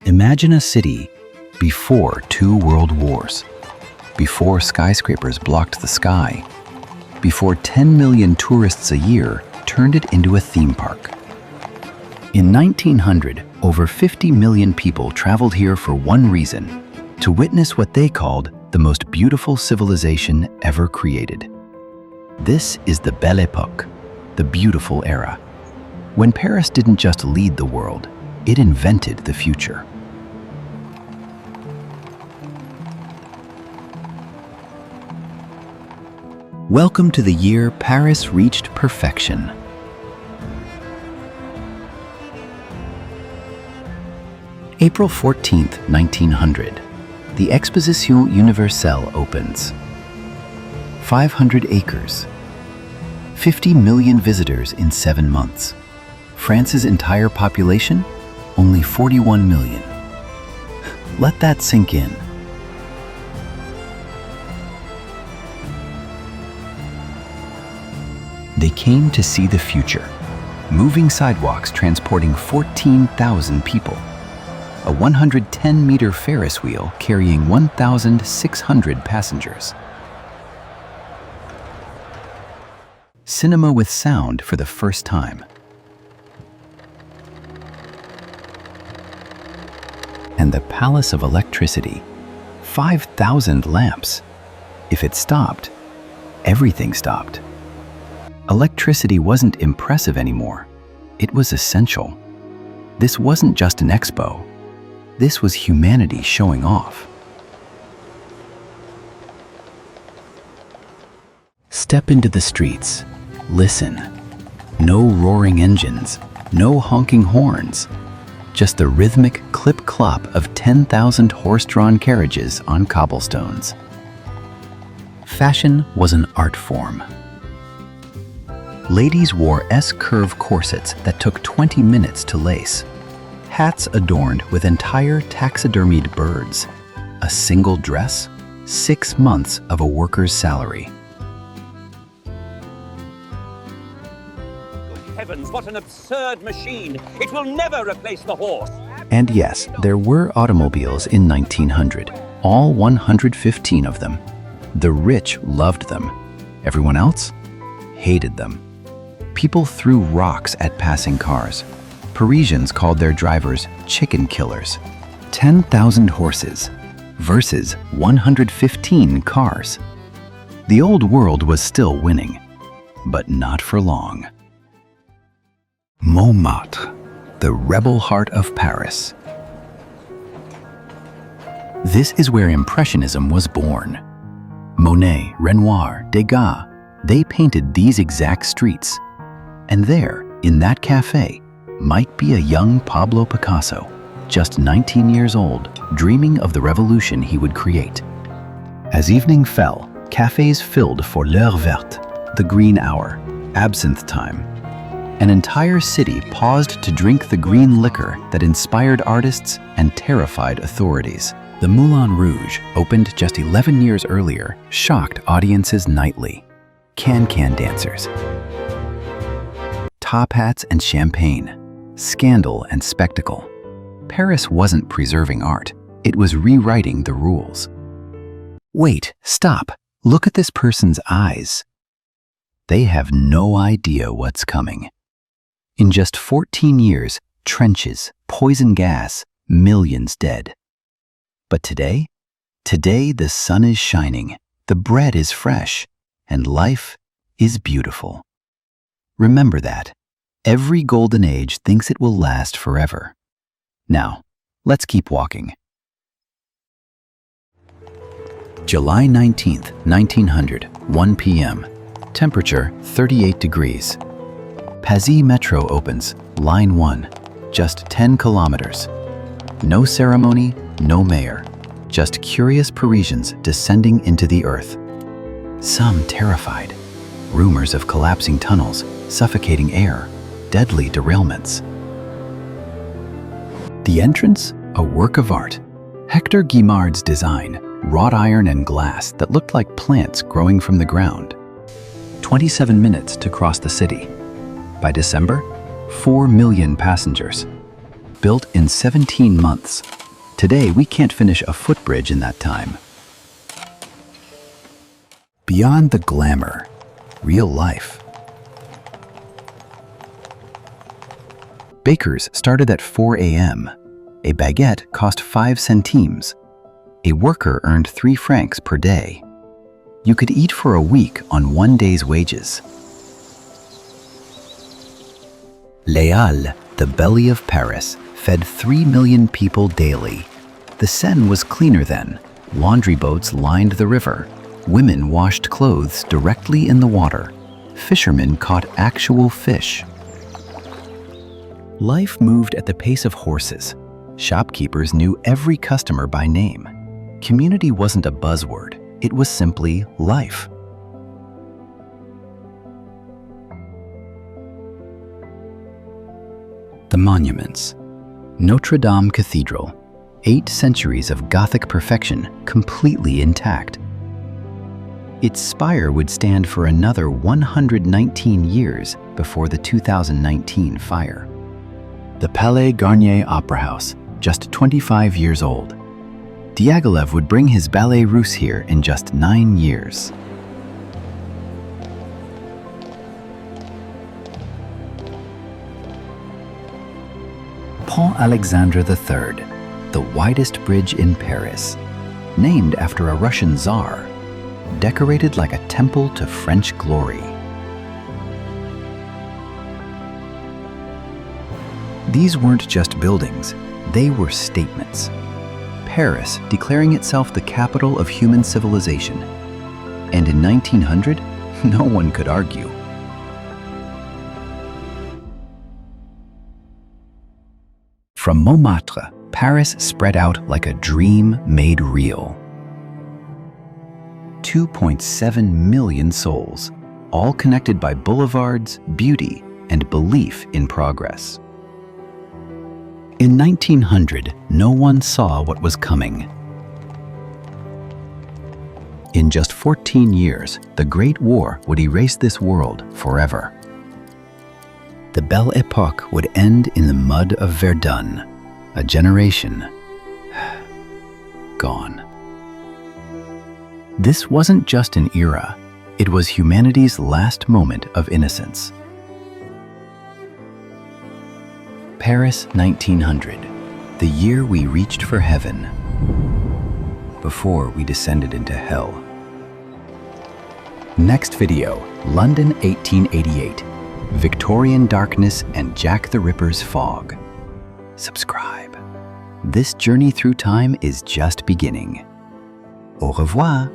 Imagine a city before 2 world wars, before skyscrapers blocked the sky, before 10 million tourists a year turned it into a theme park. In 1900, over 50 million people traveled here for one reason: to witness what they called the most beautiful civilization ever created. This is the Belle Époque, the beautiful era, when Paris didn't just lead the world, it invented the future. Welcome to the year Paris reached perfection. April 14th, 1900, the Exposition Universelle opens. 500 acres, 50 million visitors in 7 months. France's entire population? Only 41 million. Let that sink in. They came to see the future. Moving sidewalks transporting 14,000 people. A 110-meter Ferris wheel carrying 1,600 passengers. Cinema with sound for the first time. And the Palace of Electricity. 5,000 lamps. If it stopped, everything stopped. Electricity wasn't impressive anymore. It was essential. This wasn't just an expo. This was humanity showing off. Step into the streets. Listen. No roaring engines, no honking horns. Just the rhythmic clip-clop of 10,000 horse-drawn carriages on cobblestones. Fashion was an art form. Ladies wore S-curve corsets that took 20 minutes to lace. Hats adorned with entire taxidermied birds. A single dress, 6 months of a worker's salary. Heavens, what an absurd machine! It will never replace the horse! And yes, there were automobiles in 1900, all 115 of them. The rich loved them. Everyone else hated them. People threw rocks at passing cars. Parisians called their drivers chicken killers. 10,000 horses versus 115 cars. The old world was still winning, but not for long. Montmartre, the rebel heart of Paris. This is where Impressionism was born. Monet, Renoir, Degas, they painted these exact streets. And there, in that cafe, might be a young Pablo Picasso, just 19 years old, dreaming of the revolution he would create. As evening fell, cafes filled for l'heure verte, the green hour, absinthe time. An entire city paused to drink the green liquor that inspired artists and terrified authorities. The Moulin Rouge, opened just 11 years earlier, shocked audiences nightly. Can-can dancers. Top hats and champagne. Scandal and spectacle. Paris wasn't preserving art. It was rewriting the rules. Wait, stop. Look at this person's eyes. They have no idea what's coming. In just 14 years, trenches, poison gas, millions dead. But today the sun is shining, the bread is fresh, and life is beautiful. Remember that. Every golden age thinks it will last forever. Now, let's keep walking. July 19th, 1900, 1 p.m. Temperature 38 degrees. Paris Metro opens, Line 1, just 10 kilometers. No ceremony, no mayor, just curious Parisians descending into the earth. Some terrified. Rumors of collapsing tunnels, suffocating air, deadly derailments. The entrance, a work of art. Hector Guimard's design, wrought iron and glass that looked like plants growing from the ground. 27 minutes to cross the city. By December, 4 million passengers. Built in 17 months, Today, we can't finish a footbridge in that time. Beyond the glamour, real life. Bakers started at 4 a.m. A baguette cost 5 centimes. A worker earned 3 francs per day. You could eat for a week on 1 day's wages. Les Halles, the belly of Paris, fed 3 million people daily. The Seine was cleaner then. Laundry boats lined the river. Women washed clothes directly in the water. Fishermen caught actual fish. Life moved at the pace of horses. Shopkeepers knew every customer by name. Community wasn't a buzzword, it was simply life. The monuments. Notre Dame Cathedral, 8 centuries of Gothic perfection, completely intact. Its spire would stand for another 119 years before the 2019 fire. The Palais Garnier Opera House, just 25 years old. Diaghilev would bring his Ballet Russe here in just 9 years. Pont Alexandre III, the widest bridge in Paris, named after a Russian Tsar, decorated like a temple to French glory. These weren't just buildings, they were statements. Paris declaring itself the capital of human civilization. And in 1900, no one could argue. From Montmartre, Paris spread out like a dream made real. 2.7 million souls, all connected by boulevards, beauty, and belief in progress. In 1900, no one saw what was coming. In just 14 years, the Great War would erase this world forever. The Belle Époque would end in the mud of Verdun, a generation gone. This wasn't just an era, it was humanity's last moment of innocence. Paris 1900, the year we reached for heaven before we descended into hell. Next video, London 1888, Victorian darkness and Jack the Ripper's fog. Subscribe. This journey through time is just beginning. Au revoir.